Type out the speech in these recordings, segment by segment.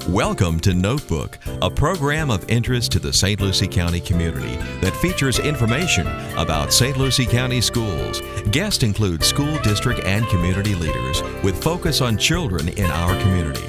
Welcome to Notebook, a program of interest to the St. Lucie County community that features information about St. Lucie County schools. Guests include school district and community leaders with focus on children in our community.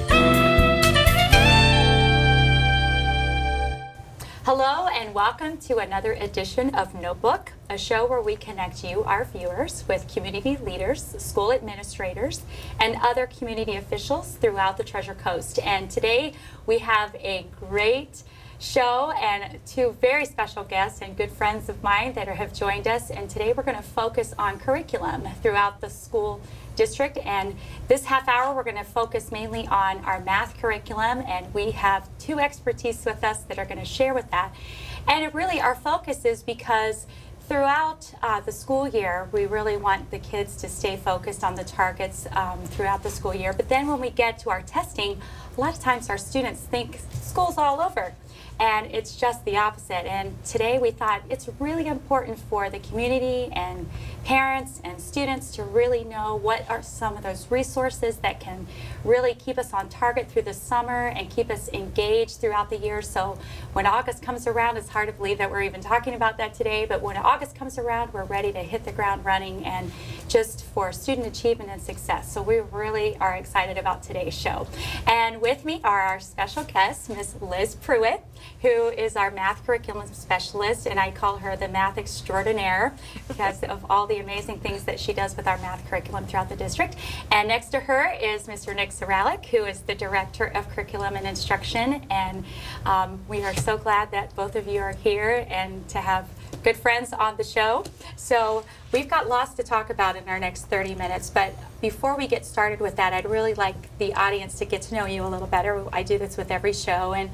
Hello and welcome to another edition of Notebook, a show where we connect you, our viewers, with community leaders, school administrators, and other community officials throughout the Treasure Coast. And today we have a great show and two very special guests and good friends of mine that have joined us. And today we're going to focus on curriculum throughout the school district. And this half hour we're going to focus mainly on our math curriculum, and we have two expertise with us that are going to share with that. And it really, our focus is because throughout the school year, we really want the kids to stay focused on the targets throughout the school year. But then when we get to our testing, a lot of times our students think school's all over. And it's just the opposite. And today we thought it's really important for the community and parents and students to really know what are some of those resources that can really keep us on target through the summer and keep us engaged throughout the year. So when August comes around, it's hard to believe that we're even talking about that today, but when August comes around, we're ready to hit the ground running and just for student achievement and success. So we really are excited about today's show. And with me are our special guests, Miss Liz Pruitt, who is our math curriculum specialist, and I call her the math extraordinaire because of all the amazing things that she does with our math curriculum throughout the district. And next to her is Mr. Nick Zrallack, who is the Director of Curriculum and Instruction. And we are so glad that both of you are here and to have good friends on the show. So we've got lots to talk about in our next 30 minutes, but before we get started with that, I'd really like the audience to get to know you a little better. I do this with every show, and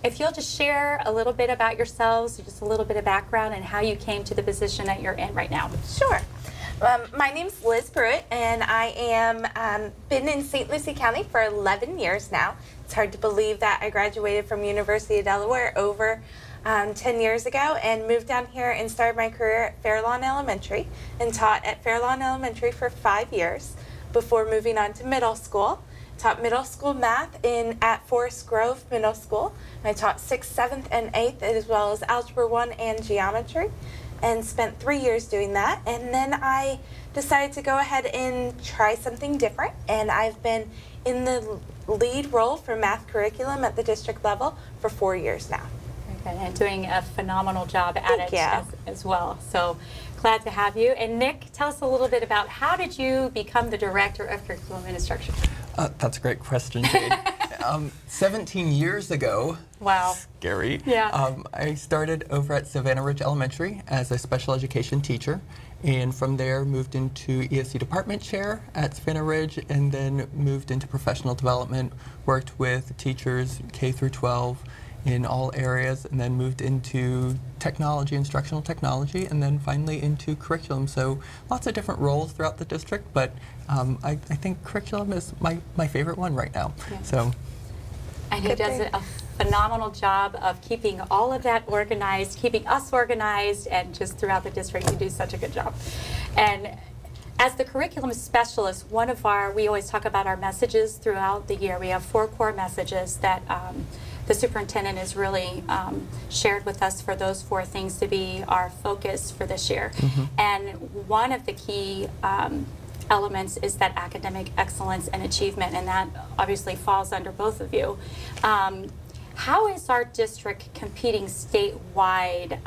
if you'll just share a little bit about yourselves, just a little bit of background and how you came to the position that you're in right now. Sure. My name's Liz Pruitt, and I am been in St. Lucie County for 11 years now. It's hard to believe that I graduated from University of Delaware over 10 years ago and moved down here and started my career at Fairlawn Elementary and taught at Fairlawn Elementary for 5 years before moving on to middle school. Taught middle school math at Forest Grove Middle School. I taught 6th, 7th, and 8th, as well as Algebra 1 and Geometry, and spent 3 years doing that. And then I decided to go ahead and try something different, and I've been in the lead role for math curriculum at the district level for 4 years now. And doing a phenomenal job at it as well. So glad to have you. And Nick, tell us a little bit about how did you become the Director of Curriculum and Instruction? That's a great question, Jade. 17 years ago, wow, scary, yeah. I started over at Savannah Ridge Elementary as a special education teacher, and from there moved into ESC department chair at Savannah Ridge, and then moved into professional development, worked with teachers K through 12 in all areas, and then moved into technology, instructional technology, and then finally into curriculum. So lots of different roles throughout the district, but I think curriculum is my favorite one right now. Yeah. So, and he does a phenomenal job of keeping all of that organized, keeping us organized, and just throughout the district, you do such a good job. And as the curriculum specialist, we always talk about our messages throughout the year. We have 4 core messages that the superintendent has really shared with us for those 4 things to be our focus for this year. Mm-hmm. And one of the key elements is that academic excellence and achievement, and that obviously falls under both of you. How is our district competing statewide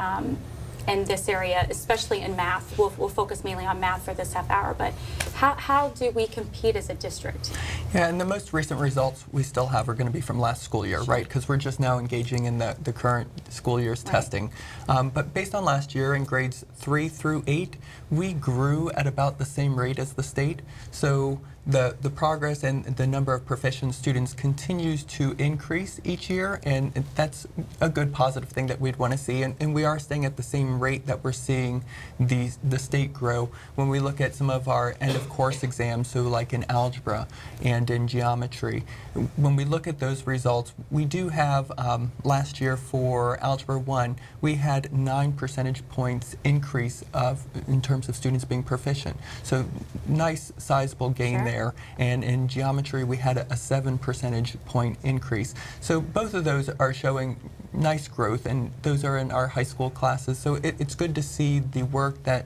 in this area, especially in math? We'll focus mainly on math for this half hour, but how do we compete as a district? Yeah, and the most recent results we still have are going to be from last school year, right? Because we're just now engaging in the current school year's testing. But based on last year in grades 3 through 8, we grew at about the same rate as the state. So the progress and the number of proficient students continues to increase each year, and that's a good positive thing that we'd want to see. And we are staying at the same rate that we're seeing the state grow. When we look at some of our end of course exams, so like in algebra and in geometry, when we look at those results, we do have last year for Algebra 1, we had 9 percentage points increase in terms of students being proficient. So nice sizable gain there. there, and in geometry we had a 7 percentage point increase. So both of those are showing nice growth, and those are in our high school classes. So it's good to see the work that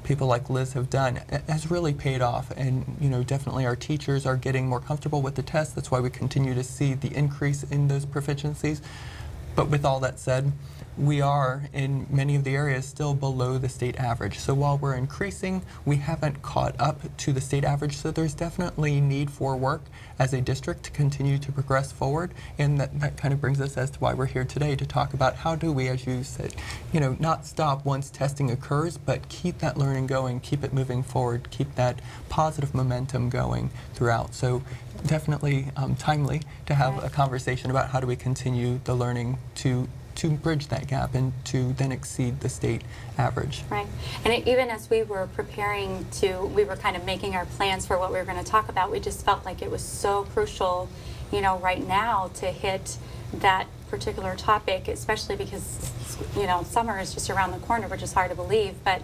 people like Liz have done has really paid off, and definitely our teachers are getting more comfortable with the test. That's why we continue to see the increase in those proficiencies. But with all that said, we are in many of the areas still below the state average. So while we're increasing, we haven't caught up to the state average. So there's definitely need for work as a district to continue to progress forward. And that kind of brings us as to why we're here today to talk about how do we, as you said, not stop once testing occurs, but keep that learning going, keep it moving forward, keep that positive momentum going throughout. So definitely timely to have a conversation about how do we continue the learning to bridge that gap and to then exceed the state average. Right. And even as we were preparing we were kind of making our plans for what we were going to talk about, we just felt like it was so crucial, right now to hit that particular topic, especially because, summer is just around the corner, which is hard to believe. But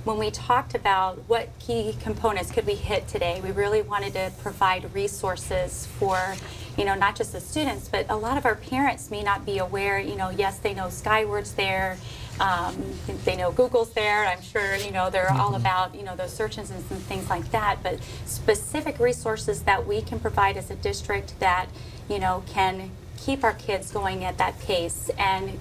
when we talked about what key components could we hit today, we really wanted to provide resources for not just the students, but a lot of our parents may not be aware, yes, they know Skyward's there, they know Google's there, I'm sure, they're all about, those search engines and things like that, but specific resources that we can provide as a district that, can keep our kids going at that pace. And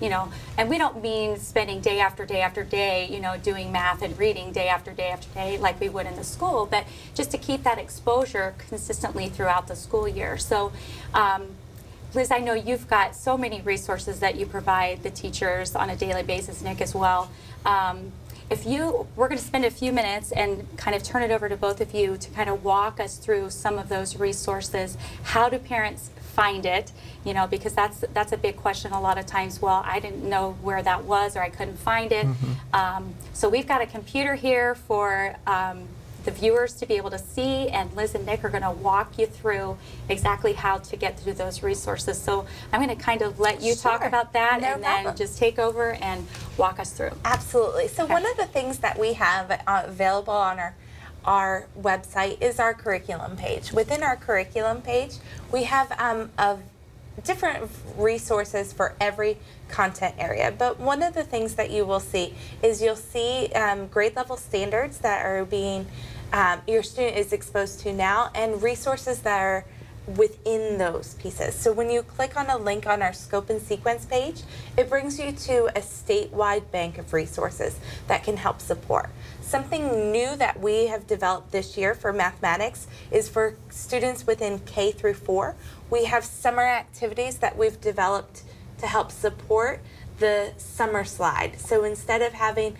and we don't mean spending day after day after day, doing math and reading day after day after day like we would in the school, but just to keep that exposure consistently throughout the school year. So Liz, I know you've got so many resources that you provide the teachers on a daily basis, Nick as well. We're going to spend a few minutes and kind of turn it over to both of you to kind of walk us through some of those resources. How do parents find it? Because that's a big question a lot of times. Well, I didn't know where that was, or I couldn't find it. So we've got a computer here for the viewers to be able to see, and Liz and Nick are going to walk you through exactly how to get through those resources. So I'm going to kind of let you talk about that, No and problem. then just take over and walk us through. Absolutely. So Okay. one of the things that we have available on our website is our curriculum page. Within our curriculum page, we have different resources for every content area. But one of the things that you will see is you'll see grade level standards that are being your student is exposed to now, and resources that are within those pieces. So when you click on a link on our scope and sequence page, it brings you to a statewide bank of resources that can help support. Something new that we have developed this year for mathematics is for students within K through 4. We have summer activities that we've developed to help support the summer slide. So instead of having,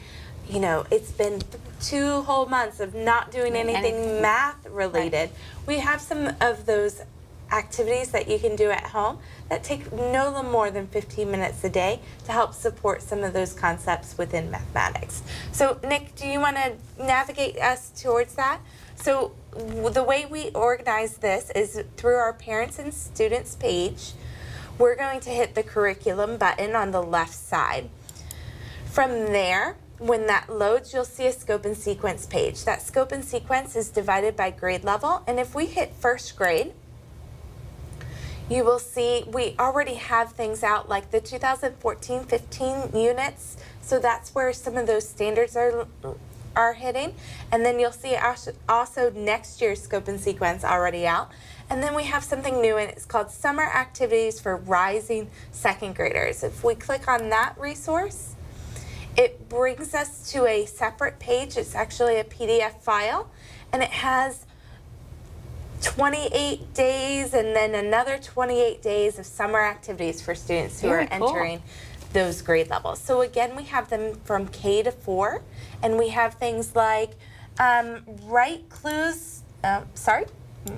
it's been 2 whole months of not doing anything math related, we have some of those activities that you can do at home that take no more than 15 minutes a day to help support some of those concepts within mathematics. So Nick, do you want to navigate us towards that? So the way we organize this is through our parents and students page. We're going to hit the curriculum button on the left side. From there, when that loads, you'll see a scope and sequence page. That scope and sequence is divided by grade level, and if we hit first grade, you will see we already have things out like the 2014-15 units, so that's where some of those standards are hitting. And then you'll see also next year's scope and sequence already out. And then we have something new, and it's called Summer Activities for Rising Second Graders. If we click on that resource, it brings us to a separate page. It's actually a PDF file, and it has 28 days and then another 28 days of summer activities for students who are entering those grade levels. So again, we have them from K to 4, and we have things like write clues,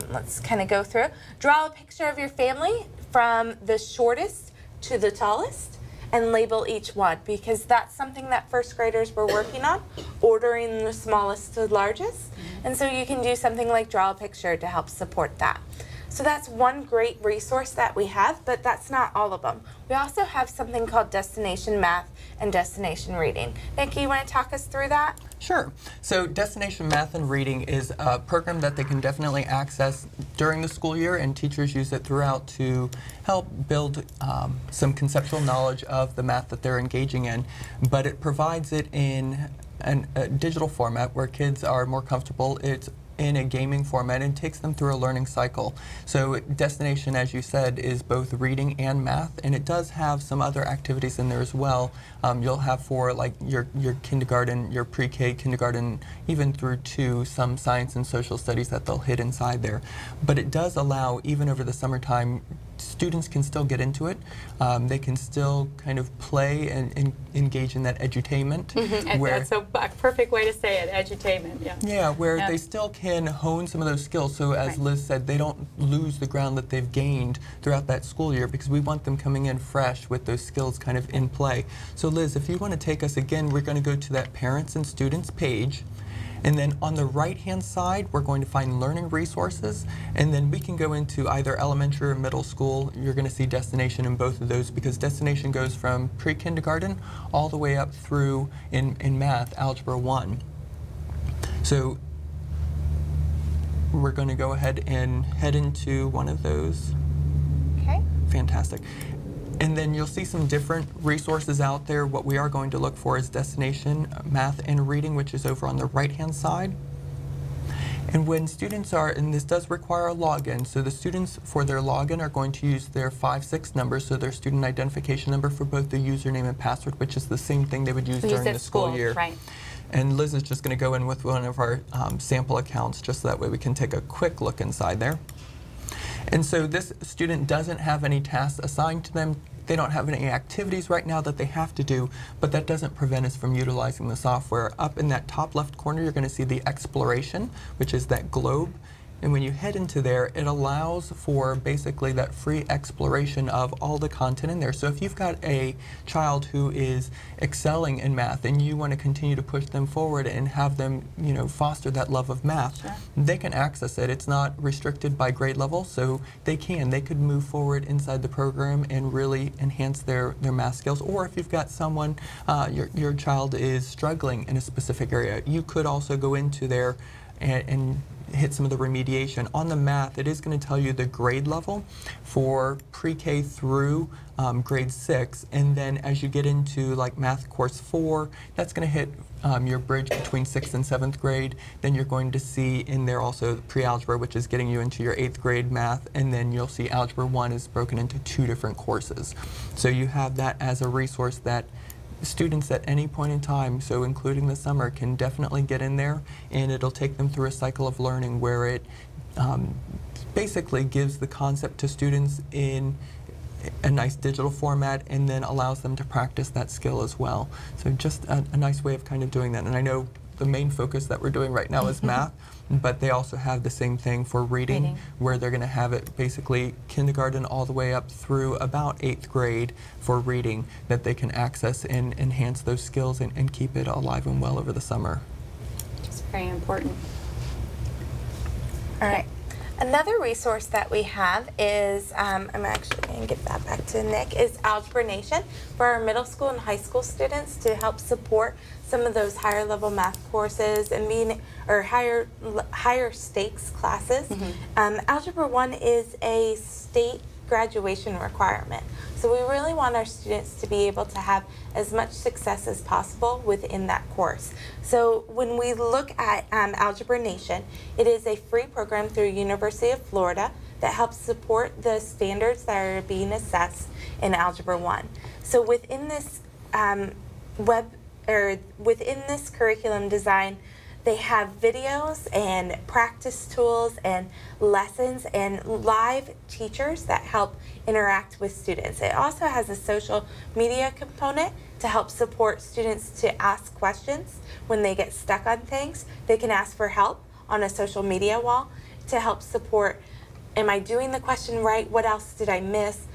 let's kind of go through. Draw a picture of your family from the shortest to the tallest and label each one, because that's something that first graders were working on, ordering the smallest to largest. And so you can do something like draw a picture to help support that. So that's one great resource that we have, but that's not all of them. We also have something called Destination Math and Destination Reading. Nikki, you want to talk us through that? Sure. So Destination Math and Reading is a program that they can definitely access during the school year, and teachers use it throughout to help build some conceptual knowledge of the math that they're engaging in. But it provides it in a digital format where kids are more comfortable. It's in a gaming format and takes them through a learning cycle. So Destination, as you said, is both reading and math, and it does have some other activities in there as well. You'll have for like your kindergarten, your pre-K, kindergarten, even through 2, some science and social studies that they'll hit inside there. But it does allow, even over the summertime, students can still get into it. They can still kind of play and engage in that edutainment. And that's a perfect way to say it, edutainment. Yeah. Yeah, where they still can hone some of those skills. So as Liz said, they don't lose the ground that they've gained throughout that school year, because we want them coming in fresh with those skills kind of in play. So Liz, if you want to take us again, we're going to go to that parents and students page. And then on the right-hand side, we're going to find learning resources, and then we can go into either elementary or middle school. You're going to see Destination in both of those, because Destination goes from pre-kindergarten all the way up through, in math, Algebra 1. So we're going to go ahead and head into one of those. Okay. Fantastic. And then you'll see some different resources out there. What we are going to look for is Destination Math and Reading, which is over on the right-hand side. And when students are, and this does require a login, so the students for their login are going to use their 5-6 numbers, so their student identification number for both the username and password, which is the same thing they would use during the school year. Right. And Liz is just going to go in with one of our sample accounts, just so that way we can take a quick look inside there. And so this student doesn't have any tasks assigned to them. They don't have any activities right now that they have to do, but that doesn't prevent us from utilizing the software. Up in that top left corner, you're going to see the exploration, which is that globe. And when you head into there, it allows for basically that free exploration of all the content in there. So if you've got a child who is excelling in math and you want to continue to push them forward and have them, foster that love of math, they can access it. It's not restricted by grade level, so they could move forward inside the program and really enhance their math skills. Or if you've got someone, your child is struggling in a specific area, you could also go into there and hit some of the remediation. On the math, it is going to tell you the grade level for pre-K through grade 6, and then as you get into like math course 4, that's going to hit your bridge between 6th and 7th grade. Then you're going to see in there also pre-algebra, which is getting you into your 8th grade math, and then you'll see algebra 1 is broken into 2 different courses. So you have that as a resource that students at any point in time, so including the summer, can definitely get in there, and it'll take them through a cycle of learning where it basically gives the concept to students in a nice digital format and then allows them to practice that skill as well. So just a nice way of kind of doing that. And I know the main focus that we're doing right now is math, but they also have the same thing for reading, where they're going to have it basically kindergarten all the way up through about 8th grade for reading, that they can access and enhance those skills and keep it alive and well over the summer. It's very important. All right. Another resource that we have is, I'm actually going to give that back to Nick, is Algebra Nation for our middle school and high school students to help support some of those higher level math courses and higher stakes classes. Algebra 1 is a state graduation requirement. So we really want our students to be able to have as much success as possible within that course. So when we look at Algebra Nation, it is a free program through University of Florida that helps support the standards that are being assessed in Algebra 1. So within this within this curriculum design, they have videos and practice tools and lessons and live teachers that help interact with students. It also has a social media component to help support students to ask questions when they get stuck on things. They can ask for help on a social media wall to help support, am I doing the question right? What else did I miss?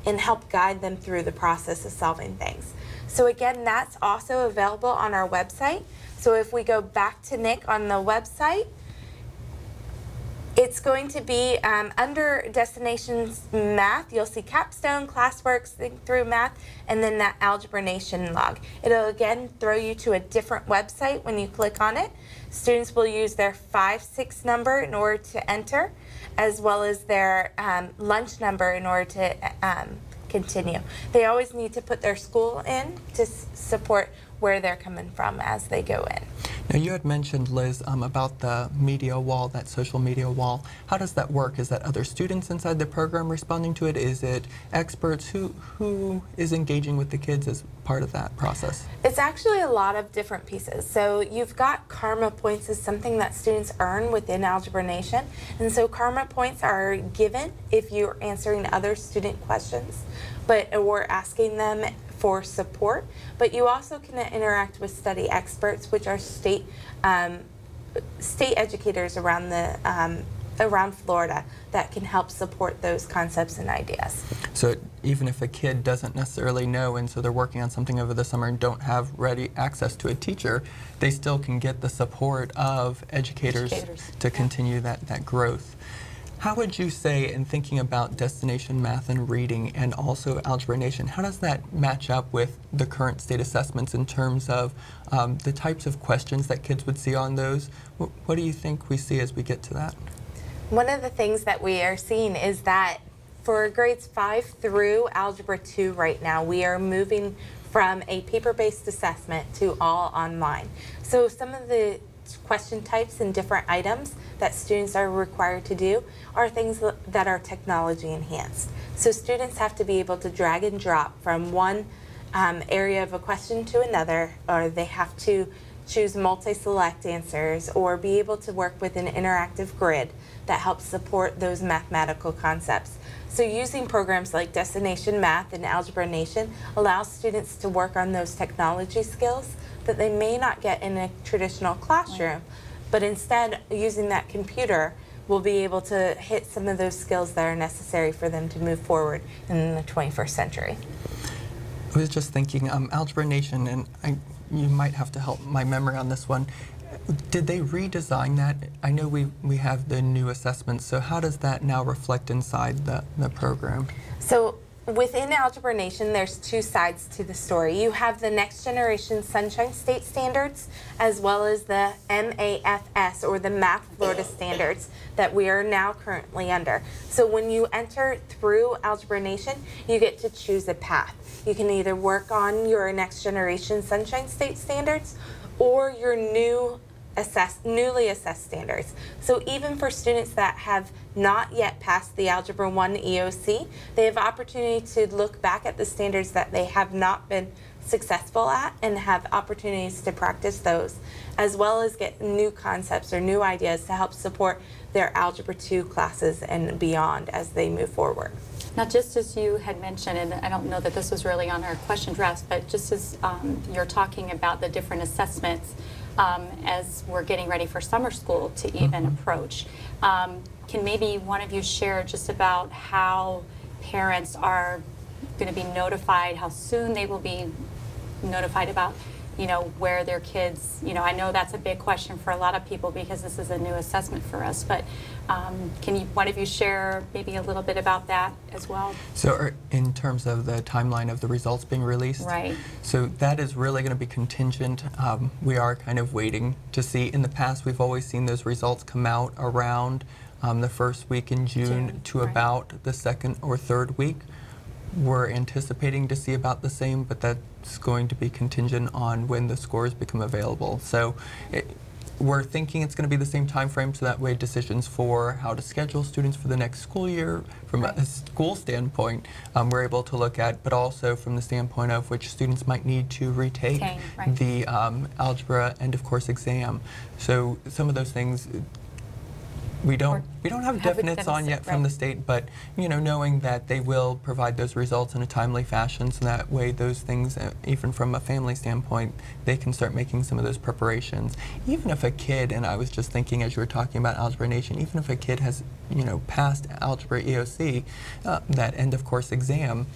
And help guide them through the process of solving things. So again, that's also available on our website. So if we go back to Nick on the website, It's going to be under Destinations Math. You'll see capstone, classwork, think through math, and then that Algebra Nation log. It'll again throw you to a different website when you click on it. Students will use their 5-6 number in order to enter, as well as their lunch number in order to continue. They always need to put their school in to support where they're coming from as they go in. Now, you had mentioned, Liz, about the media wall, that social media wall. How does that work? Is that other students inside the program responding to it? Is it experts? Who is engaging with the kids as part of that process? It's actually a lot of different pieces. So you've got karma points as something that students earn within Algebra Nation. And so karma points are given if you're answering other student questions, but we're asking them for support, but you also can interact with study experts, which are state educators around around Florida that can help support those concepts and ideas. So even if a kid doesn't necessarily know, and so they're working on something over the summer and don't have ready access to a teacher, they still can get the support of educators. To continue that growth. How would you say, in thinking about Destination Math and Reading and also Algebra Nation, how does that match up with the current state assessments in terms of the types of questions that kids would see on those? What do you think we see as we get to that? One of the things that we are seeing is that for grades 5 through Algebra 2 right now, we are moving from a paper-based assessment to all online. So some of the question types and different items that students are required to do are things that are technology enhanced. So students have to be able to drag and drop from one area of a question to another, or they have to choose multi-select answers, or be able to work with an interactive grid that helps support those mathematical concepts. So using programs like Destination Math and Algebra Nation allows students to work on those technology skills that they may not get in a traditional classroom, but instead using that computer will be able to hit some of those skills that are necessary for them to move forward in the 21st century. I was just thinking, Algebra Nation, and you might have to help my memory on this one. Did they redesign that? I know we have the new assessments, so how does that now reflect inside the program? So within Algebra Nation, there's two sides to the story. You have the Next Generation Sunshine State Standards, as well as the MAFS, or the Math Florida Standards, that we are now currently under. So when you enter through Algebra Nation, you get to choose a path. You can either work on your Next Generation Sunshine State Standards or your newly assessed standards. So even for students that have not yet passed the Algebra 1 EOC, they have opportunity to look back at the standards that they have not been successful at and have opportunities to practice those, as well as get new concepts or new ideas to help support their Algebra 2 classes and beyond as they move forward. Now, just as you had mentioned, and I don't know that this was really on our question draft, but just as you're talking about the different assessments as we're getting ready for summer school to even approach, can maybe one of you share just about how parents are going to be notified, how soon they will be notified about, where their kids, I know that's a big question for a lot of people because this is a new assessment for us, but can one of you share maybe a little bit about that as well? So in terms of the timeline of the results being released? Right. So that is really going to be contingent. We are kind of waiting to see. In the past, we've always seen those results come out around the first week in June to about the second or third week. We're anticipating to see about the same, but that's going to be contingent on when the scores become available. So we're thinking it's going to be the same time frame, so that way decisions for how to schedule students for the next school year from a school standpoint, we're able to look at, but also from the standpoint of which students might need to retake the algebra end of course exam. So some of those things we don't have definites on yet from the state, but knowing that they will provide those results in a timely fashion, so that way those things, even from a family standpoint, they can start making some of those preparations. Even if a kid, and I was just thinking as you were talking about Algebra Nation, even if a kid has passed Algebra EOC, that end of course exam,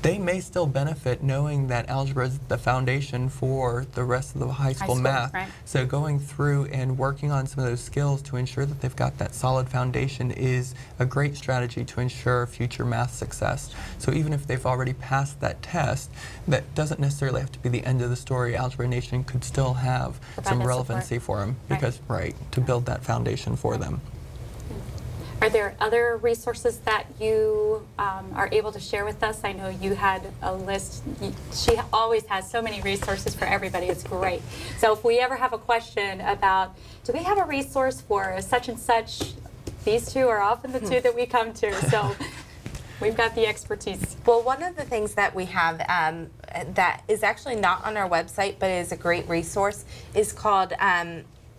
they may still benefit knowing that algebra is the foundation for the rest of the high school math. Right. So going through and working on some of those skills to ensure that they've got that solid foundation is a great strategy to ensure future math success. So even if they've already passed that test, that doesn't necessarily have to be the end of the story. Algebra Nation could still have Provide some that relevancy support. for them Right. because, to build that foundation for them. Are there other resources that you are able to share with us? I know you had a list. She always has so many resources for everybody. It's great. So if we ever have a question about, do we have a resource for such and such, these two are often the two that we come to. So we've got the expertise. Well, one of the things that we have that is actually not on our website, but is a great resource, is called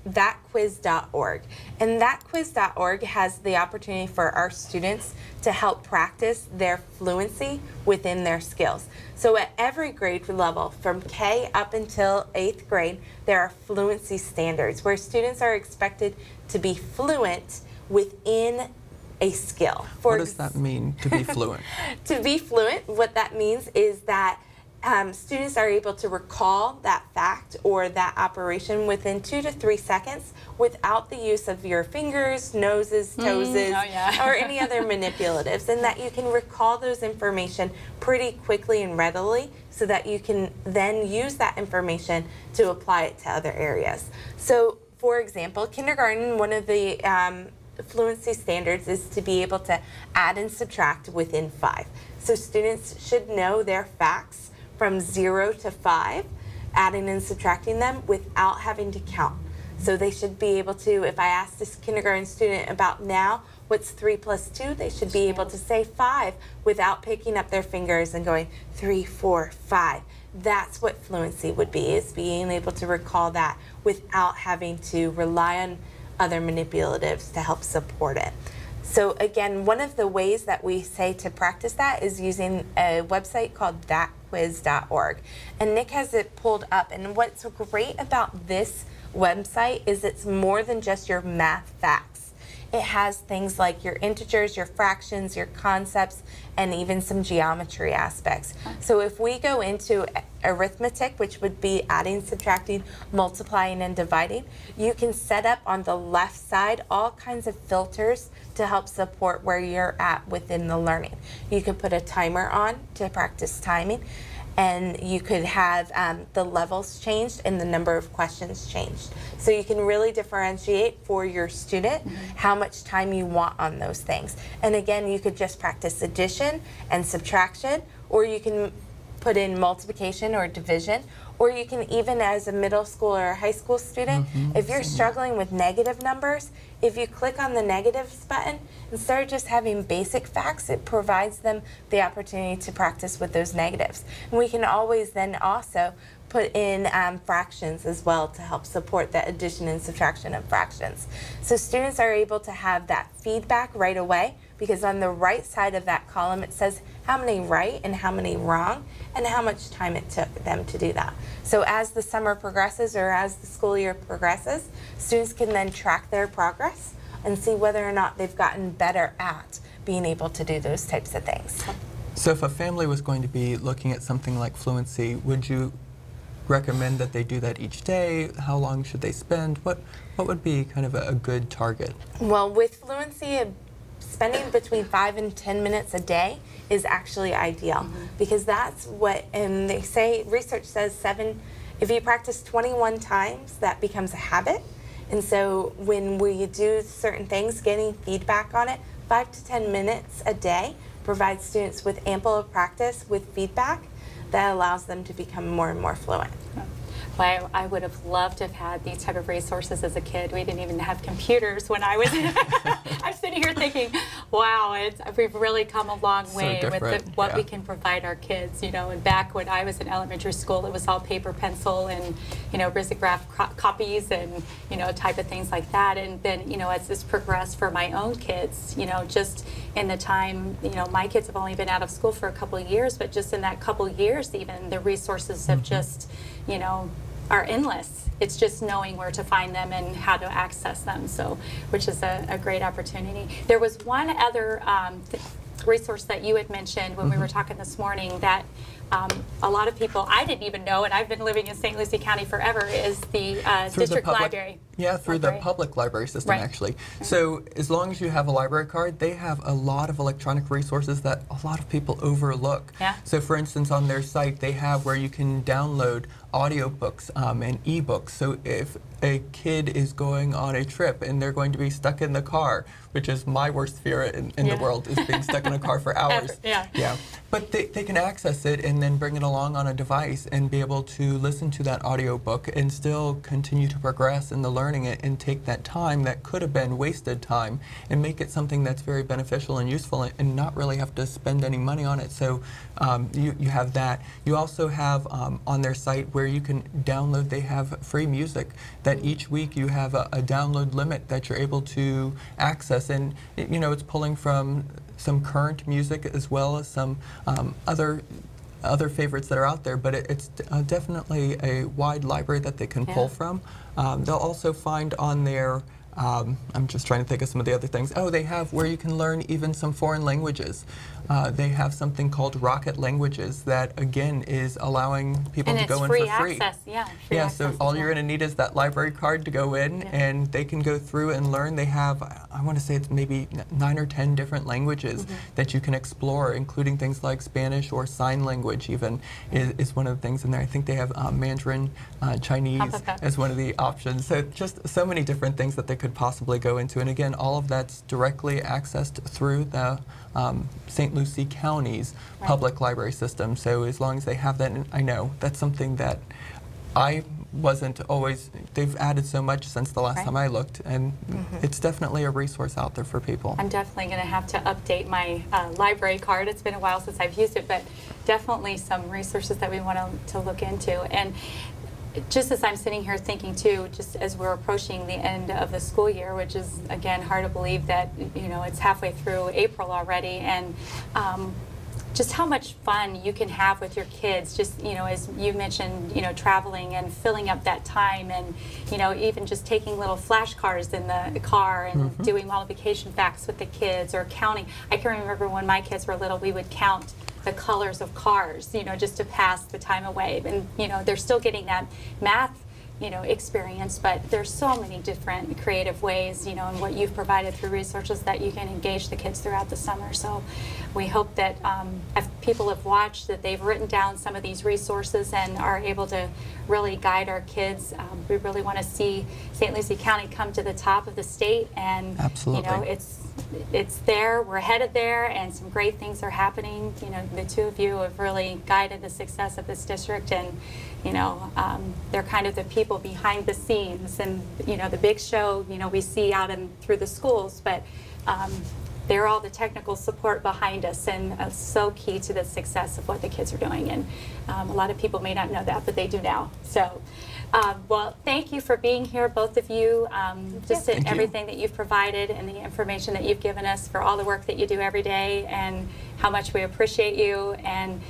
thatquiz.org. And thatquiz.org has the opportunity for our students to help practice their fluency within their skills. So at every grade level, from K up until 8th grade, there are fluency standards where students are expected to be fluent within a skill. What does that mean, to be fluent? To be fluent, what that means is that students are able to recall that fact or that operation within 2 to 3 seconds without the use of your fingers, noses, toeses, or any other manipulatives, and that you can recall those information pretty quickly and readily so that you can then use that information to apply it to other areas. So, for example, kindergarten, one of the fluency standards is to be able to add and subtract within 5. So students should know their facts from 0 to 5, adding and subtracting them without having to count. So they should be able to, if I ask this kindergarten student about now, what's 3 plus 2, they should be able to say 5 without picking up their fingers and going 3, 4, 5. That's what fluency would be, is being able to recall that without having to rely on other manipulatives to help support it. So again, one of the ways that we say to practice that is using a website called thatquiz.org. And Nick has it pulled up. And what's great about this website is it's more than just your math facts. It has things like your integers, your fractions, your concepts, and even some geometry aspects. So if we go into arithmetic, which would be adding, subtracting, multiplying, and dividing, you can set up on the left side all kinds of filters to help support where you're at within the learning. You could put a timer on to practice timing, and you could have the levels changed and the number of questions changed. So you can really differentiate for your student how much time you want on those things. And again, you could just practice addition and subtraction, or you can put in multiplication or division, or you can even, as a middle school or a high school student, if you're struggling with negative numbers, if you click on the negatives button, instead of just having basic facts, it provides them the opportunity to practice with those negatives. And we can always then also put in fractions as well to help support that addition and subtraction of fractions. So students are able to have that feedback right away, because on the right side of that column it says how many right and how many wrong and how much time it took them to do that. So as the summer progresses or as the school year progresses, students can then track their progress and see whether or not they've gotten better at being able to do those types of things. So if a family was going to be looking at something like fluency, would you recommend that they do that each day? How long should they spend? What would be kind of a good target? Well, with fluency, spending between 5 and 10 minutes a day is actually ideal, because that's what, and they say, research says if you practice 21 times, that becomes a habit. And so when we do certain things, getting feedback on it, 5 to 10 minutes a day provides students with ample practice with feedback that allows them to become more and more fluent. Well, I would have loved to have had these type of resources as a kid. We didn't even have computers when I was. I'm sitting here thinking, wow, we've really come a long way with what we can provide our kids. You know, and back when I was in elementary school, it was all paper, pencil, and risograph copies, and type of things like that. And then as this progressed for my own kids, just in the time, my kids have only been out of school for a couple of years, but just in that couple of years, even the resources have just, are endless. It's just knowing where to find them and how to access them, so which is a great opportunity. There was one other resource that you had mentioned when we were talking this morning that a lot of people, I didn't even know, and I've been living in St. Lucie County forever, is the district library. Yeah, through the public library system, Right. actually. So as long as you have a library card, they have a lot of electronic resources that a lot of people overlook. Yeah. So for instance, on their site, they have where you can download audiobooks and ebooks. So if a kid is going on a trip and they're going to be stuck in the car, which is my worst fear in the world, is being stuck in a car for hours. Yeah. But they can access it and then bring it along on a device and be able to listen to that audiobook and still continue to progress in the learning it and take that time that could have been wasted time and make it something that's very beneficial and useful and not really have to spend any money on it. So you have that. You also have on their site where you can download, they have free music that each week you have a download limit that you're able to access, and it's pulling from some current music as well as some other favorites that are out there, but it's definitely a wide library that they can pull from. They'll also find on their I'm just trying to think of some of the other things. Oh, they have where you can learn even some foreign languages. They have something called Rocket Languages that, again, is allowing people to go in for free. Access. Yeah, free yeah, access. So all you're going to need is that library card to go in, and they can go through and learn. They have, I want to say it's maybe 9 or 10 different languages that you can explore, including things like Spanish or sign language even is one of the things in there. I think they have Mandarin Chinese as one of the options. So just so many different things that they could possibly go into. And again, all of that's directly accessed through the St. Lucie County's public library system. So as long as they have that, and I know that's something that I wasn't always, they've added so much since the last time I looked, and it's definitely a resource out there for people. I'm definitely going to have to update my library card. It's been a while since I've used it, but definitely some resources that we want to look into. And just as I'm sitting here thinking too, just as we're approaching the end of the school year, which is again hard to believe that it's halfway through April already, and just how much fun you can have with your kids, just as you mentioned, traveling and filling up that time, and even just taking little flashcards in the car and doing multiplication facts with the kids, or counting. I can remember when my kids were little, we would count the colors of cars, just to pass the time away. And they're still getting that math experience, but there's so many different creative ways, and what you've provided through resources that you can engage the kids throughout the summer. So we hope that if people have watched, that they've written down some of these resources and are able to really guide our kids. We really want to see St. Lucie County come to the top of the state, and it's there, we're headed there, and some great things are happening. The two of you have really guided the success of this district, and they're kind of the people behind the scenes, and the big show we see out through the schools, but they're all the technical support behind us, and so key to the success of what the kids are doing. And a lot of people may not know that, but they do now. So well, thank you for being here, both of you, everything that you've provided and the information that you've given us, for all the work that you do every day, and how much we appreciate you. And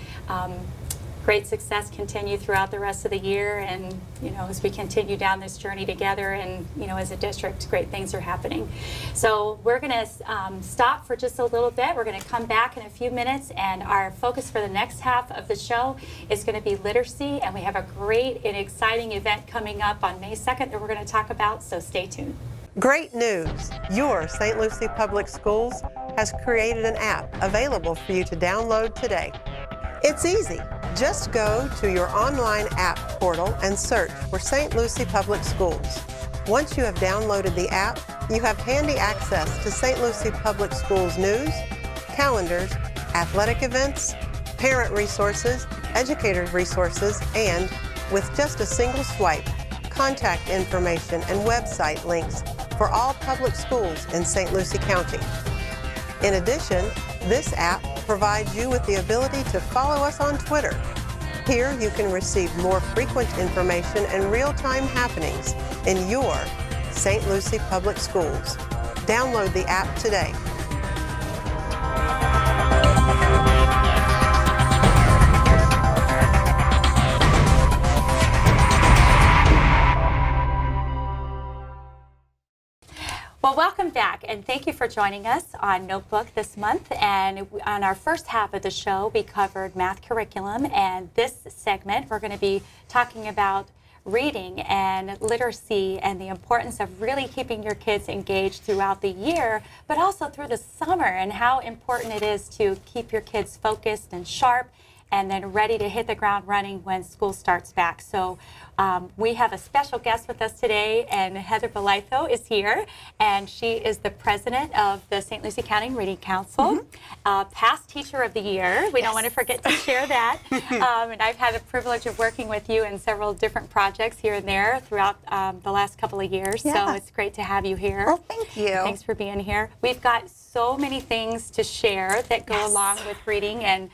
great success continue throughout the rest of the year, and as we continue down this journey together, and as a district, great things are happening. So we're going to stop for just a little bit. We're going to come back in a few minutes, and our focus for the next half of the show is going to be literacy, and we have a great and exciting event coming up on May 2nd that we're going to talk about, so stay tuned. Great news! Your St. Lucie Public Schools has created an app available for you to download today. It's easy. Just go to your online app portal and search for St. Lucie Public Schools. Once you have downloaded the app, you have handy access to St. Lucie Public Schools news, calendars, athletic events, parent resources, educator resources, and, with just a single swipe, contact information and website links for all public schools in St. Lucie County. In addition, this app provides you with the ability to follow us on Twitter. Here you can receive more frequent information and real-time happenings in your St. Lucie Public Schools. Download the app today. Well, welcome back, and thank you for joining us on Notebook this month. And on our first half of the show, we covered math curriculum, and this segment, we're going to be talking about reading and literacy and the importance of really keeping your kids engaged throughout the year, but also through the summer, and how important it is to keep your kids focused and sharp and then ready to hit the ground running when school starts back. So we have a special guest with us today, and Heather Bolitho is here, and she is the president of the St. Lucie County Reading Council, past Teacher of the Year. We don't want to forget to share that. And I've had the privilege of working with you in several different projects here and there throughout the last couple of years. Yeah. So it's great to have you here. Well, thank you. Thanks for being here. We've got so many things to share that go along with reading, and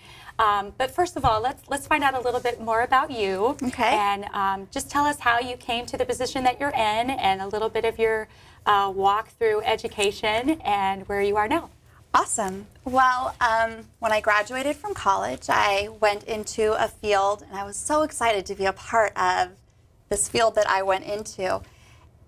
but first of all, let's find out a little bit more about you. Okay. And just tell us how you came to the position that you're in, and a little bit of your walk through education and where you are now. Awesome. Well, when I graduated from college, I went into a field, and I was so excited to be a part of this field that I went into.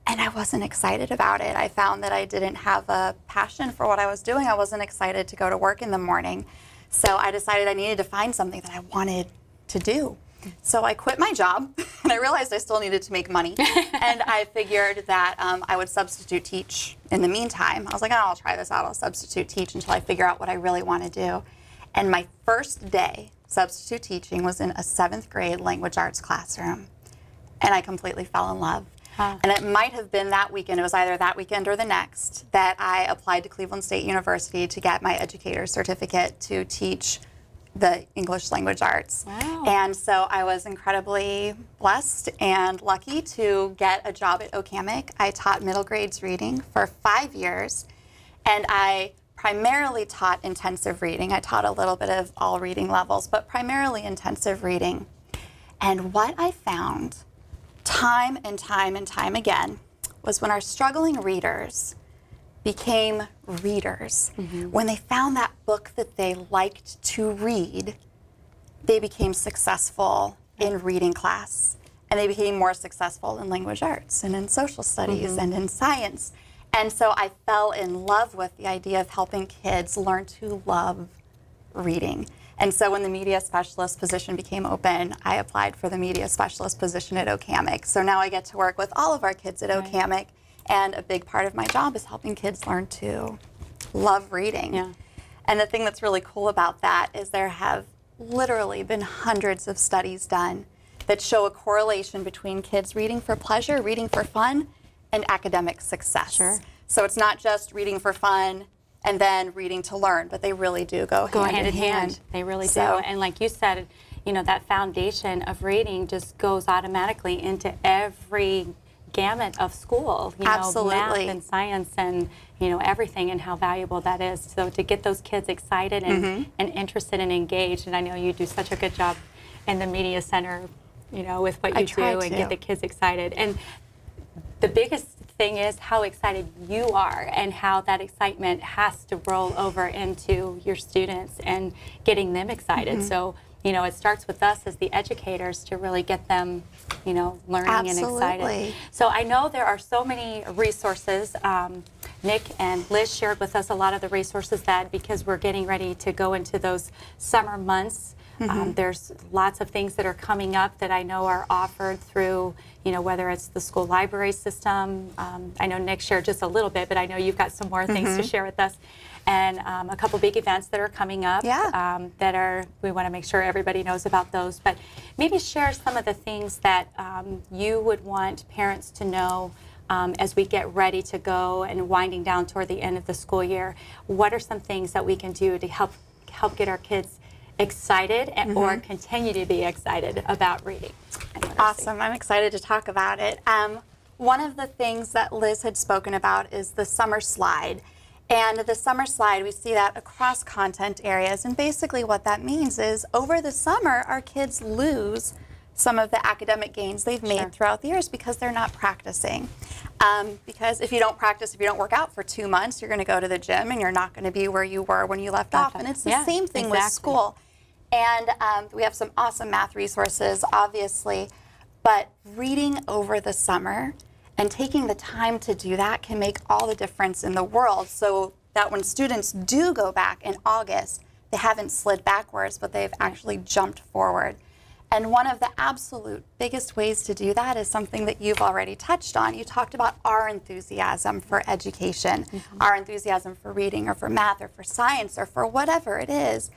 And I wasn't excited about it. I found that I didn't have a passion for what I was doing. I wasn't excited to go to work in the morning. So I decided I needed to find something that I wanted to do. So I quit my job, and I realized I still needed to make money. And I figured that I would substitute teach in the meantime. I was like, oh, I'll try this out. I'll substitute teach until I figure out what I really want to do. And my first day substitute teaching was in a 7th grade language arts classroom. And I completely fell in love. And it might have been that weekend, it was either that weekend or the next, that I applied to Cleveland State University to get my educator's certificate to teach the English language arts. Wow. And so I was incredibly blessed and lucky to get a job at Okamic. I taught middle grades reading for 5 years, and I primarily taught intensive reading. I taught a little bit of all reading levels, but primarily intensive reading. And what I found time and time and time again was when our struggling readers became readers, when they found that book that they liked to read, they became successful in reading class, and they became more successful in language arts and in social studies and in science. And so I fell in love with the idea of helping kids learn to love reading. And so when the media specialist position became open, I applied for the media specialist position at Okamic. So now I get to work with all of our kids at Okamic, and a big part of my job is helping kids learn to love reading. Yeah. And the thing that's really cool about that is there have literally been hundreds of studies done that show a correlation between kids reading for pleasure, reading for fun, and academic success. Sure. So it's not just reading for fun and then reading to learn, but they really do go hand in hand. They really do. So- And like you said, you know, that foundation of reading just goes automatically into every gamut of school. You know, Absolutely. math and science and, you know, everything, and how valuable that is. So to get those kids excited and interested and engaged, and I know you do such a good job in the media center, you know, with what you do try and to. get the kids excited. And the biggest thing is how excited you are, and how that excitement has to roll over into your students and getting them excited. So, you know, it starts with us as the educators to really get them, you know, learning and excited. Absolutely. So I know there are so many resources. Nick and Liz shared with us a lot of the resources that, because we're getting ready to go into those summer months, there's lots of things that are coming up that I know are offered through, you know, whether it's the school library system. I know Nick shared just a little bit, but I know you've got some more things to share with us. And a couple big events that are coming up that are, we want to make sure everybody knows about those. But maybe share some of the things that you would want parents to know as we get ready to go and winding down toward the end of the school year. What are some things that we can do to help get our kids excited and, or continue to be excited about reading and literacy? Awesome. I'm excited to talk about it. One of the things that Liz had spoken about is the summer slide. And the summer slide, we see that across content areas. And basically what that means is over the summer, our kids lose some of the academic gains they've made throughout the years because they're not practicing. Because if you don't practice, if you don't work out for 2 months, you're going to go to the gym and you're not going to be where you were when you left off. And it's the same thing with school. And we have some awesome math resources, obviously. But reading over the summer And taking the time to do that can make all the difference in the world, so that when students do go back in August, they haven't slid backwards, but they've actually jumped forward. And one of the absolute biggest ways to do that is something that you've already touched on. You talked about our enthusiasm for education, our enthusiasm for reading or for math or for science or for whatever it is.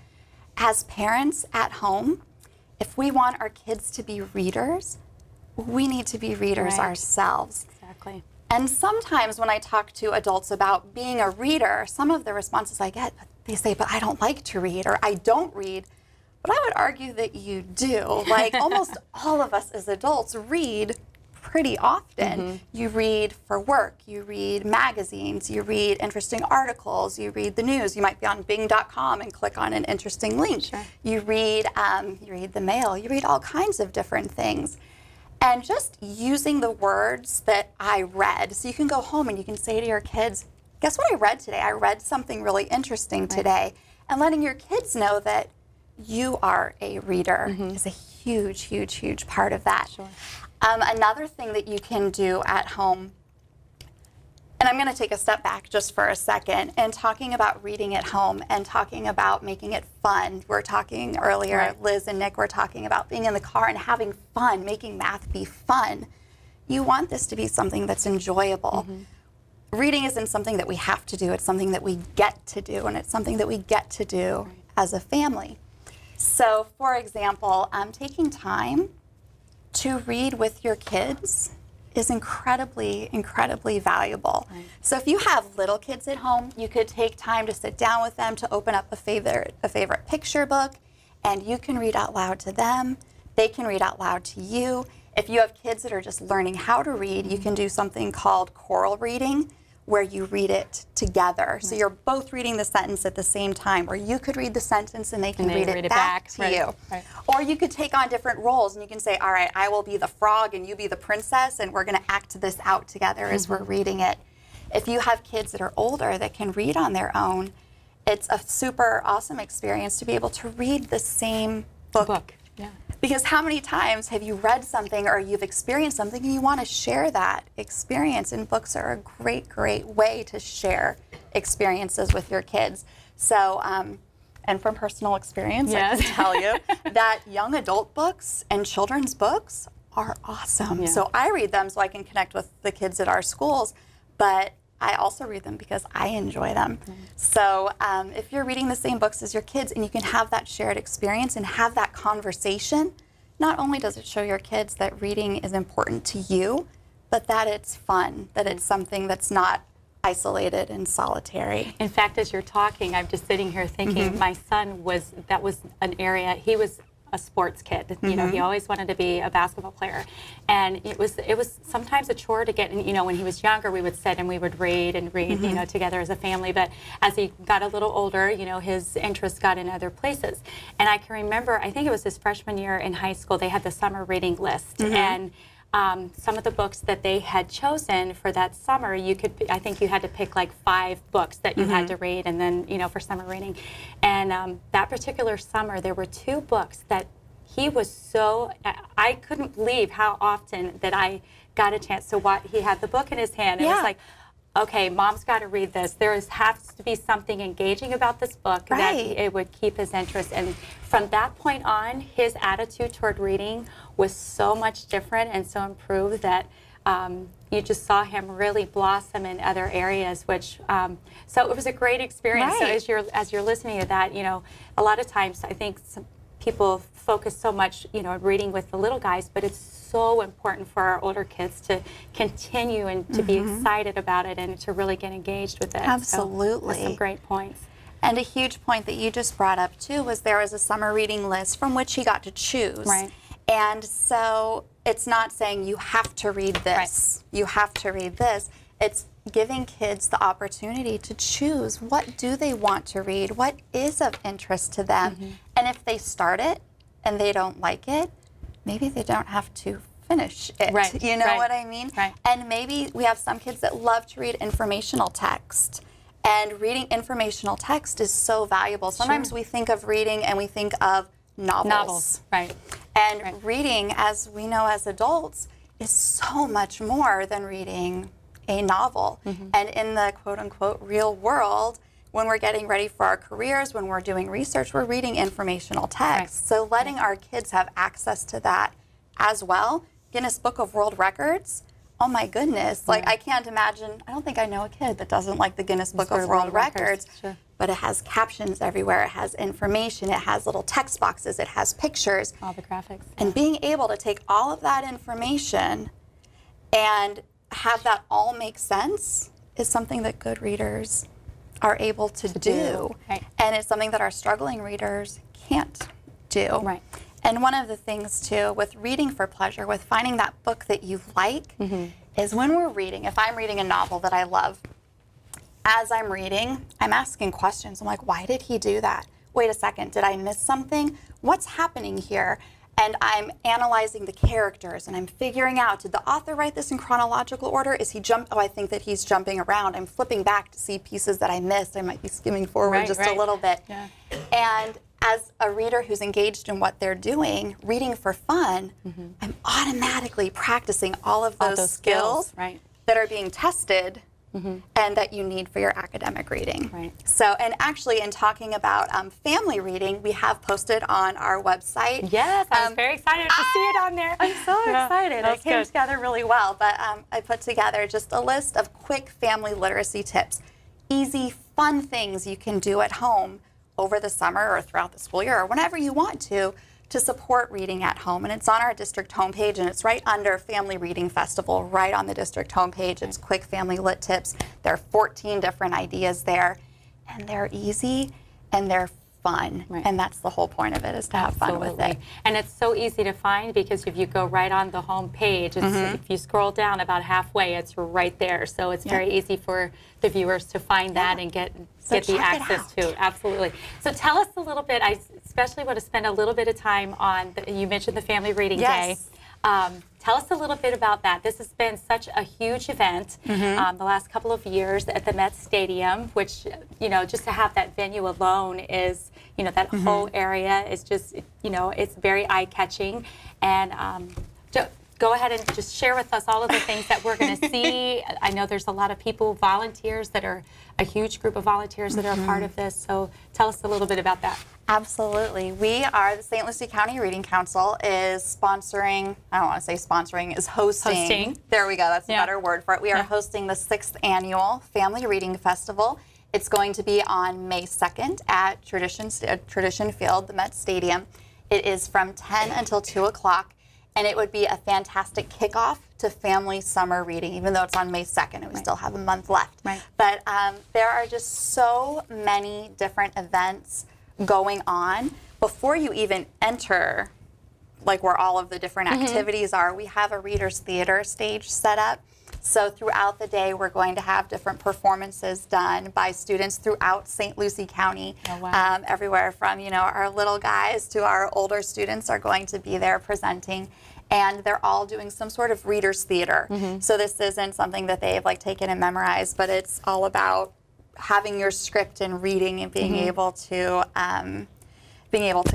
As parents at home, if we want our kids to be readers, we need to be readers ourselves. Exactly. And sometimes when I talk to adults about being a reader, some of the responses I get, they say, but I don't like to read, or I don't read. But I would argue that you do. Like almost all of us as adults read pretty often. You read for work, you read magazines, you read interesting articles, you read the news. You might be on bing.com and click on an interesting link. Sure. You read the mail, you read all kinds of different things. And just using the words that I read. So you can go home and you can say to your kids, guess what I read today? I read something really interesting today. And letting your kids know that you are a reader is a huge, huge, huge part of that. Sure. Another thing that you can do at home, and I'm going to take a step back just for a second, and talking about reading at home and talking about making it fun. We're talking earlier, Liz and Nick were talking about being in the car and having fun, making math be fun. You want this to be something that's enjoyable. Reading isn't something that we have to do, it's something that we get to do, and it's something that we get to do as a family. So, for example, taking time to read with your kids is incredibly, incredibly valuable. So if you have little kids at home, you could take time to sit down with them to open up a favorite picture book, and you can read out loud to them. They can read out loud to you. If you have kids that are just learning how to read, you can do something called choral reading, where you read it together. So you're both reading the sentence at the same time, or you could read the sentence and they can read it back to you. Or you could take on different roles and you can say, all right, I will be the frog and you be the princess, and we're gonna act this out together as we're reading it. If you have kids that are older that can read on their own, it's a super awesome experience to be able to read the same book. Because how many times have you read something or you've experienced something and you want to share that experience? And books are a great, great way to share experiences with your kids. So, and from personal experience, I can tell you that young adult books and children's books are awesome. So I read them so I can connect with the kids at our schools, but I also read them because I enjoy them. So if you're reading the same books as your kids and you can have that shared experience and have that conversation, not only does it show your kids that reading is important to you, but that it's fun, that it's something that's not isolated and solitary. In fact, as you're talking, I'm just sitting here thinking, my son that was an area, he was a sports kid. You know, he always wanted to be a basketball player, and it was sometimes a chore to get. You know, when he was younger, we would sit and we would read, you know, together as a family. But as he got a little older, you know, his interests got in other places. And I can remember, I think it was his freshman year in high school, they had the summer reading list, and some of the books that they had chosen for that summer, I think you had to pick like 5 books that you had to read, and then, you know, for summer reading. And that particular summer, there were 2 books that he was I couldn't believe how often that I got a chance to watch. He had the book in his hand, and it was like, okay, Mom's got to read this. There has to be something engaging about this book that it would keep his interest. And from that point on, his attitude toward reading was so much different and so improved that you just saw him really blossom in other areas, which, so it was a great experience. So as you're listening to that, you know, a lot of times I think people focus so much, you know, reading with the little guys, but it's so important for our older kids to continue and to be excited about it and to really get engaged with it. Absolutely. So, some great points. And a huge point that you just brought up too was there was a summer reading list from which he got to choose. And so it's not saying you have to read this, you have to read this. It's giving kids the opportunity to choose what do they want to read, what is of interest to them. And if they start it and they don't like it, maybe they don't have to finish it. You know what I mean? And maybe we have some kids that love to read informational text. And reading informational text is so valuable. Sometimes we think of reading and we think of novels. And reading, as we know as adults, is so much more than reading a novel. And in the quote unquote real world, when we're getting ready for our careers, when we're doing research, we're reading informational text. So letting our kids have access to that as well. Guinness Book of World Records, oh my goodness. Like, I can't imagine, I don't think I know a kid that doesn't like the Guinness Book of World Records. Sure. But it has captions everywhere, it has information, it has little text boxes, it has pictures. All the graphics. And being able to take all of that information and have that all make sense is something that good readers are able to do. Right. And it's something that our struggling readers can't do. Right. And one of the things too with reading for pleasure, with finding that book that you like, is when we're reading, if I'm reading a novel that I love, as I'm reading, I'm asking questions. I'm like, why did he do that? Wait a second, did I miss something? What's happening here? And I'm analyzing the characters and I'm figuring out, did the author write this in chronological order? Is he oh, I think that he's jumping around. I'm flipping back to see pieces that I missed. I might be skimming forward just a little bit. Yeah. And as a reader who's engaged in what they're doing, reading for fun, I'm automatically practicing all of those skills right. that are being tested and that you need for your academic reading. Right. So, and actually in talking about family reading, we have posted on our website. Yes, I was very excited to see it on there. I'm so excited. It came good. together really well. But I put together just a list of quick family literacy tips. Easy, fun things you can do at home over the summer or throughout the school year or whenever you want to support reading at home. And it's on our district homepage, and it's right under Family Reading Festival, right on the district homepage. It's quick family lit tips. There are 14 different ideas there, and they're easy and they're fun. Right. And that's the whole point of it, is to have fun with it. And it's so easy to find because if you go right on the home page, if you scroll down about halfway, it's right there. So it's very easy for the viewers to find that and get the access to. Absolutely. So tell us a little bit. I especially want to spend a little bit of time on, you mentioned the Family Reading Day. Tell us a little bit about that. This has been such a huge event the last couple of years at the Met Stadium, which, just to have that venue alone is, that whole area is just, it's very eye-catching. And go ahead and just share with us all of the things that we're going to see. I know there's a lot of people, volunteers that are, a huge group of volunteers that are a part of this. So tell us a little bit about that. Absolutely. We are, the St. Lucie County Reading Council is sponsoring, I don't want to say sponsoring, is hosting. There we go, that's a better word for it. We are hosting the 6th annual Family Reading Festival. It's going to be on May 2nd at Tradition Field, the Met Stadium. It is from 10 until 2 o'clock, and it would be a fantastic kickoff to family summer reading, even though it's on May 2nd and we still have a month left. Right. But there are just so many different events going on. Before you even enter, like where all of the different activities are, we have a reader's theater stage set up. So throughout the day, we're going to have different performances done by students throughout St. Lucie County. Oh, wow. Everywhere from, our little guys to our older students are going to be there presenting. And they're all doing some sort of reader's theater. So this isn't something that they've taken and memorized, but it's all about having your script and reading and being able to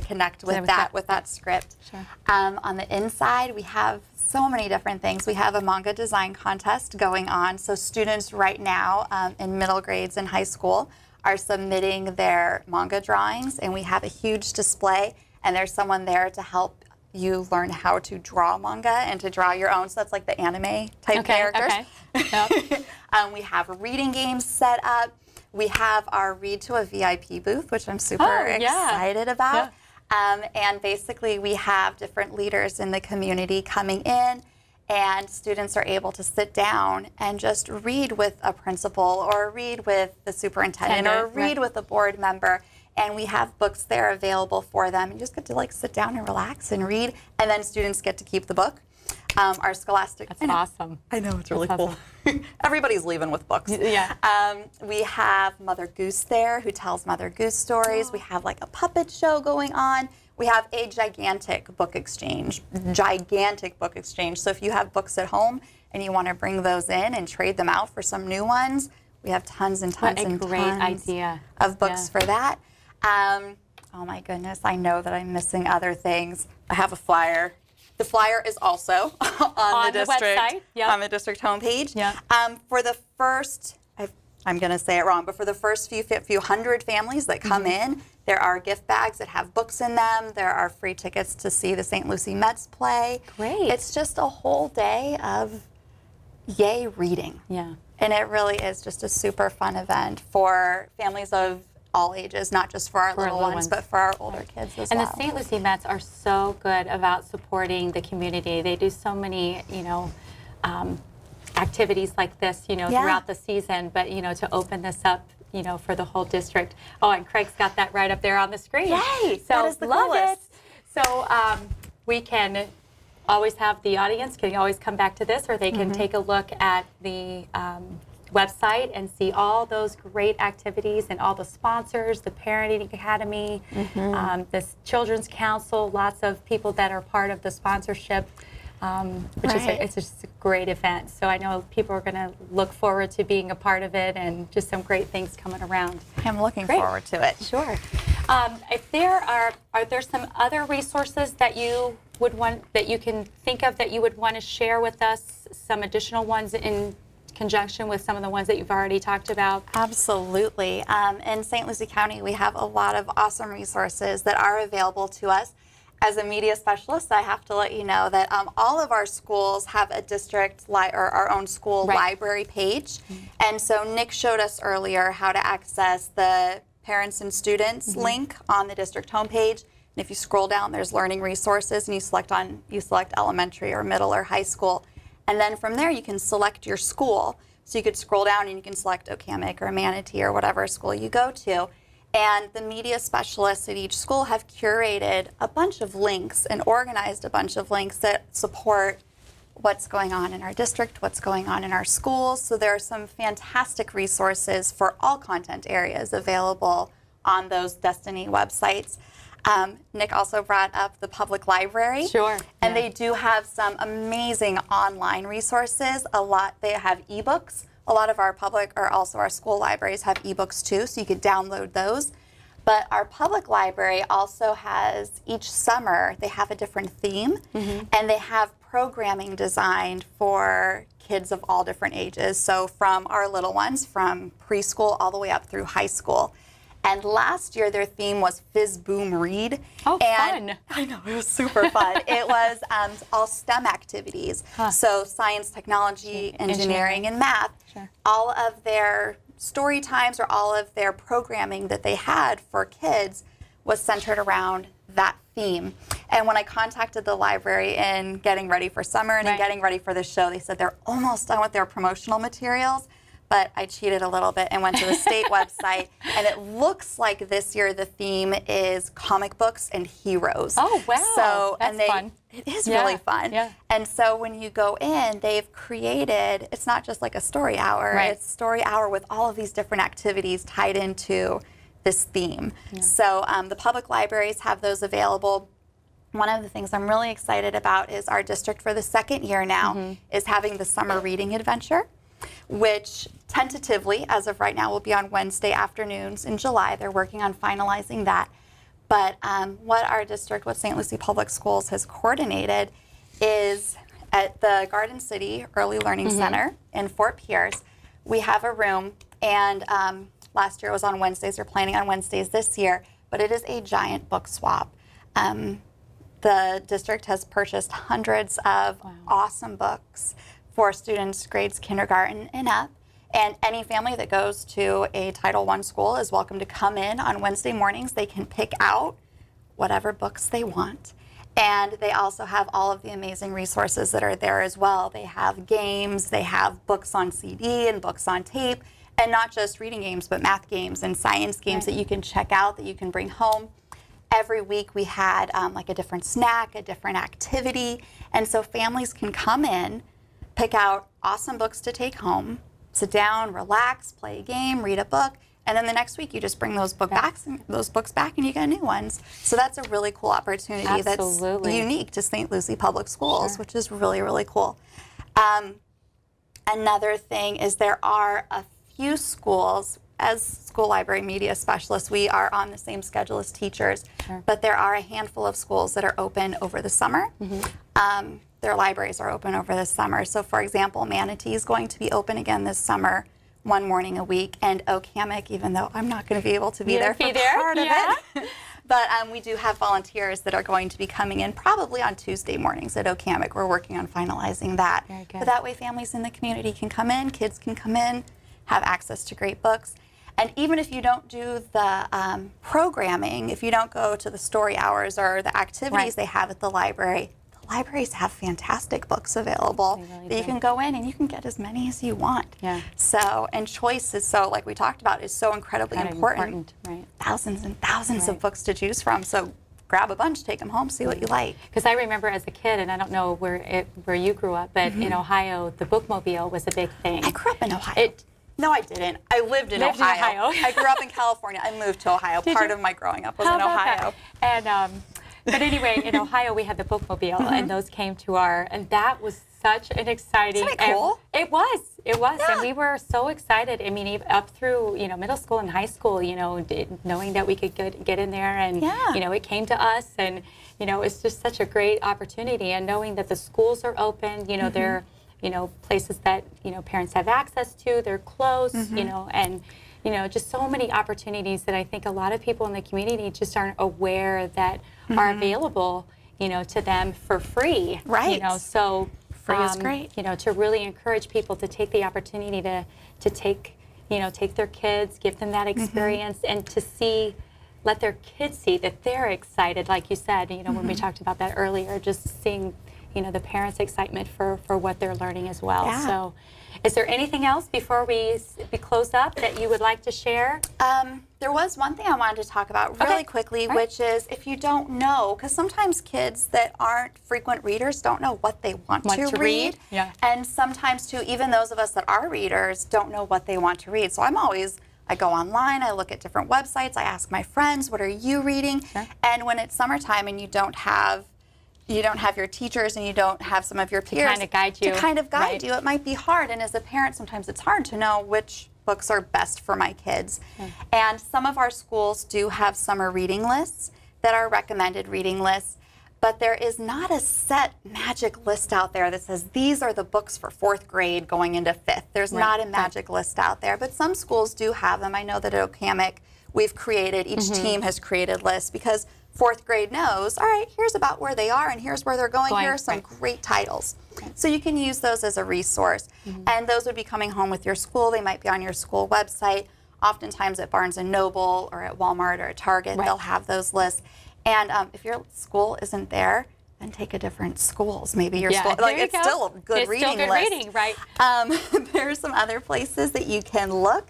connect with that script. Sure. On the inside, we have so many different things. We have a manga design contest going on. So students right now in middle grades and high school are submitting their manga drawings, and we have a huge display, and there's someone there to help you learn how to draw manga and to draw your own. So that's like the anime type characters. Yep. We have reading games set up. We have our Read to a VIP booth, which I'm super excited about. And basically we have different leaders in the community coming in, and students are able to sit down and just read with a principal or read with the superintendent or read with a board member. And we have books there available for them. You just get to sit down and relax and read, and then students get to keep the book. Our scholastic. That's awesome. I know, it's really That's cool. Everybody's leaving with books. Yeah. We have Mother Goose there, who tells Mother Goose stories. We have a puppet show going on. We have a gigantic book exchange. So if you have books at home and you want to bring those in and trade them out for some new ones, we have tons and tons and tons of books for that. Oh my goodness, I know that I'm missing other things. I have a flyer. The flyer is also on the district website. Yep. on the district homepage. Yeah. For the first, I'm going to say it wrong, but for the first few hundred families that come in, there are gift bags that have books in them. There are free tickets to see the St. Lucie Mets play. Great. It's just a whole day of yay reading. Yeah. And it really is just a super fun event for families of all ages, not just for our little ones, but for our older kids as And well. the St. Lucie Mets are so good about supporting the community. They do so many, activities like this, throughout the season. But, to open this up, for the whole district. Oh, and Craig's got that right up there on the screen. Yay! So That is the love coolest. it. So we can always have the audience can always come back to this, or they can take a look at the website and see all those great activities and all the sponsors, the Parenting Academy, this Children's Council, lots of people that are part of the sponsorship, which is it's just a great event. So I know people are going to look forward to being a part of it, and just some great things coming around. I'm looking forward to it. Sure. If there are there some other resources that you would want, that you can think of that you would want to share with us, some additional ones in conjunction with some of the ones that you've already talked about? Absolutely. In St. Lucie County, we have a lot of awesome resources that are available to us. As a media specialist, I have to let you know that all of our schools have a district or our own school library page. And so Nick showed us earlier how to access the parents and students link on the district homepage. And if you scroll down, there's learning resources, and you select elementary or middle or high school. And then from there, you can select your school. So you could scroll down and you can select Okamic or Manatee or whatever school you go to. And the media specialists at each school have curated a bunch of links and organized a bunch of links that support what's going on in our district, what's going on in our schools. So there are some fantastic resources for all content areas available on those Destiny websites. Nick also brought up the public library. Sure. And they do have some amazing online resources. They have ebooks. A lot of our public, or also our school libraries, have ebooks too, so you could download those. But our public library also has, each summer, they have a different theme, and they have programming designed for kids of all different ages. So from our little ones, from preschool all the way up through high school. And last year, their theme was Fizz Boom Read. Oh, and fun. I know, it was super fun. It was all STEM activities. So science, technology, engineering, and math. Sure. All of their story times or all of their programming that they had for kids was centered around that theme. And when I contacted the library in getting ready for summer and in getting ready for the show, they said they're almost done with their promotional materials. But I cheated a little bit and went to the state website, and it looks like this year the theme is comic books and heroes. Oh, wow. So, That's fun. It is really fun. Yeah. And so when you go in, they've created, it's not just like a story hour, it's story hour with all of these different activities tied into this theme. Yeah. So the public libraries have those available. One of the things I'm really excited about is our district for the second year now is having the summer reading adventure, which tentatively, as of right now, will be on Wednesday afternoons in July. They're working on finalizing that. But what St. Lucie Public Schools has coordinated is at the Garden City Early Learning Center in Fort Pierce. We have a room, and last year it was on Wednesdays. We're planning on Wednesdays this year, but it is a giant book swap. The district has purchased hundreds of awesome books for students grades kindergarten and up. And any family that goes to a Title I school is welcome to come in on Wednesday mornings. They can pick out whatever books they want. And they also have all of the amazing resources that are there as well. They have games, they have books on CD and books on tape, and not just reading games, but math games and science games that you can check out, that you can bring home. Every week we had like a different snack, a different activity. And so families can come in, pick out awesome books to take home, sit down, relax, play a game, read a book, and then the next week you just bring those books back and you get new ones. So that's a really cool opportunity that's unique to St. Lucie Public Schools, which is really, really cool. Another thing is there are a few schools, as school library media specialists, we are on the same schedule as teachers, but there are a handful of schools that are open over the summer. their libraries are open over the summer. So for example, Manatee is going to be open again this summer, one morning a week, and Okamic, even though I'm not going to be able to be there for part of it. But we do have volunteers that are going to be coming in probably on Tuesday mornings at Okamic. We're working on finalizing that. Very good. But that way families in the community can come in, kids can come in, have access to great books. And even if you don't do the programming, if you don't go to the story hours or the activities they have at the libraries have fantastic books available that you can go in and you can get as many as you want. Yeah. So, and choice is so, like we talked about, is so incredibly important. Right. Thousands and thousands of books to choose from. So grab a bunch, take them home, see what you like. Because I remember as a kid, and I don't know where you grew up, but in Ohio, the bookmobile was a big thing. I grew up in Ohio. No, I didn't. I lived in Ohio. I grew up in California. I moved to Ohio. Part of my growing up was in Ohio. And but anyway, in Ohio we had the bookmobile, and those came to and that was such an exciting. Isn't it cool? It was, Yeah. and we were so excited. I mean, up through middle school and high school, knowing that we could get in there, and it came to us, and it's just such a great opportunity, and knowing that the schools are open, they're places that parents have access to, they're close, and just so many opportunities that I think a lot of people in the community just aren't aware that are available, to them for free. Right. So free is great. To really encourage people to take the opportunity to take their kids, give them that experience, and to let their kids see that they're excited, like you said, when we talked about that earlier, just seeing the parents' excitement for what they're learning as well. Yeah. So is there anything else before we close up that you would like to share? There was one thing I wanted to talk about really quickly, which is if you don't know, because sometimes kids that aren't frequent readers don't know what they want to read. Yeah. And sometimes, too, even those of us that are readers don't know what they want to read. So I go online, I look at different websites, I ask my friends, what are you reading? Sure. And when it's summertime and you don't have your teachers and you don't have some of your peers kind of guide you. It might be hard, and as a parent sometimes it's hard to know which books are best for my kids. And some of our schools do have summer reading lists that are recommended reading lists, but there is not a set magic list out there that says these are the books for 4th grade going into 5th. There's not a magic list out there, but some schools do have them. I know that at Okamic each team has created lists because 4th grade knows, all right, here's about where they are and here's where they're going. Here are some great titles. So you can use those as a resource. And those would be coming home with your school. They might be on your school website. Oftentimes at Barnes & Noble or at Walmart or at Target, they'll have those lists. And if your school isn't there, then take a different schools. Maybe your school, it's still a good reading list. It's still good reading, right? There are some other places that you can look.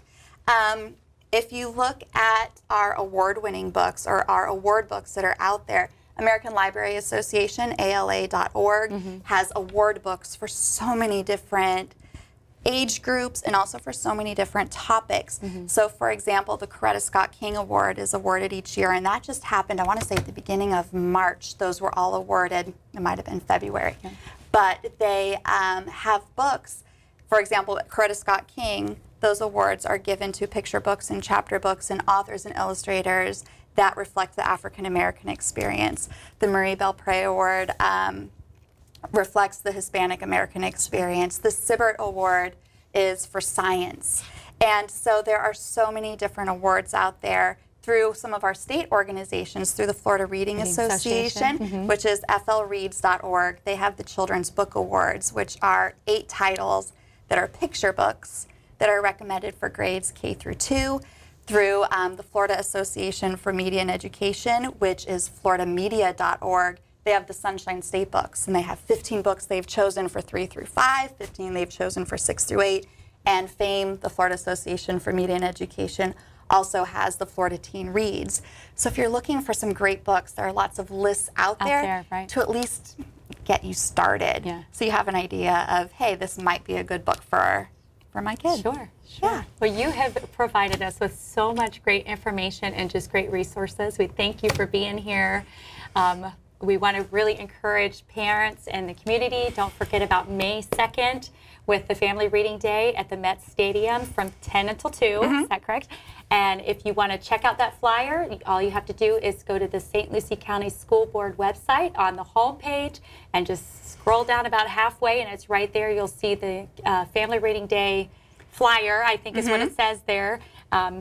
If you look at our award-winning books or our award books that are out there, American Library Association, ALA.org, has award books for so many different age groups and also for so many different topics. So, for example, the Coretta Scott King Award is awarded each year, and that just happened, I want to say, at the beginning of March. Those were all awarded. It might have been February. But they have books. For example, Coretta Scott King, those awards are given to picture books and chapter books and authors and illustrators that reflect the African American experience. The Marie Belpre Award reflects the Hispanic American experience. The Sibbert Award is for science. And so there are so many different awards out there through some of our state organizations, through the Florida Reading Association, which is flreads.org. They have the Children's Book Awards, which are 8 titles that are picture books that are recommended for grades K through 2, through the Florida Association for Media and Education, which is floridamedia.org. They have the Sunshine State books, and they have 15 books they've chosen for 3 through 5, 15 they've chosen for 6 through 8, and FAME, the Florida Association for Media and Education, also has the Florida Teen Reads. So if you're looking for some great books, there are lots of lists out there to at least get you started. So you have an idea of, hey, this might be a good book for my kid. Sure. Yeah. Well, you have provided us with so much great information and just great resources. We thank you for being here. we want to really encourage parents in the community. Don't forget about May 2nd with the Family Reading Day at the Met Stadium from 10 until 2. Is that correct? And if you want to check out that flyer, all you have to do is go to the St. Lucie County School Board website on the home page and just scroll down about halfway, and it's right there. You'll see the Family Reading Day flyer, I think is what it says there.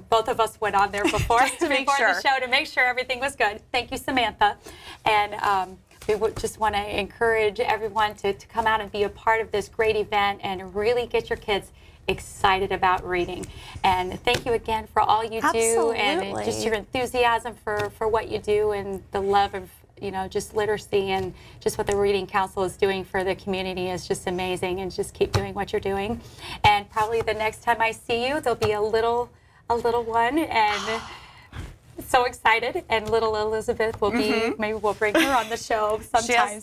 Both of us went on there before, before the show to make sure everything was good. Thank you, Samantha. And we would just want to encourage everyone to come out and be a part of this great event and really get your kids excited about reading. And thank you again for all you do and just your enthusiasm for what you do and the love of just literacy and just what the Reading Council is doing for the community is just amazing, and just keep doing what you're doing. And probably the next time I see you, there'll be a little one, and so excited, and little Elizabeth will be, maybe we'll bring her on the show sometime.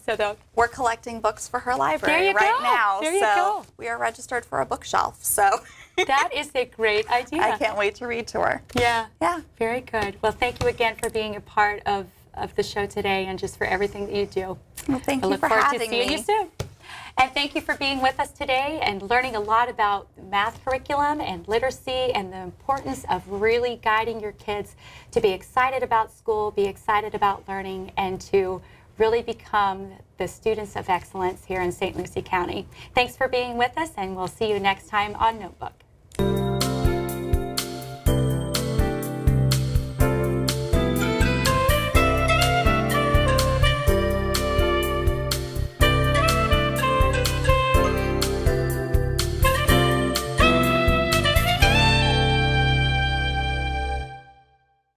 We're collecting books for her library right now. There you go. We are registered for a bookshelf, so. That is a great idea. I can't wait to read to her. Yeah. Yeah. Very good. Well, thank you again for being a part of the show today and just for everything that you do. Well, thank you for having me. I look forward to seeing you soon. And thank you for being with us today and learning a lot about math curriculum and literacy and the importance of really guiding your kids to be excited about school, be excited about learning, and to really become the students of excellence here in St. Lucie County. Thanks for being with us, and we'll see you next time on Notebook.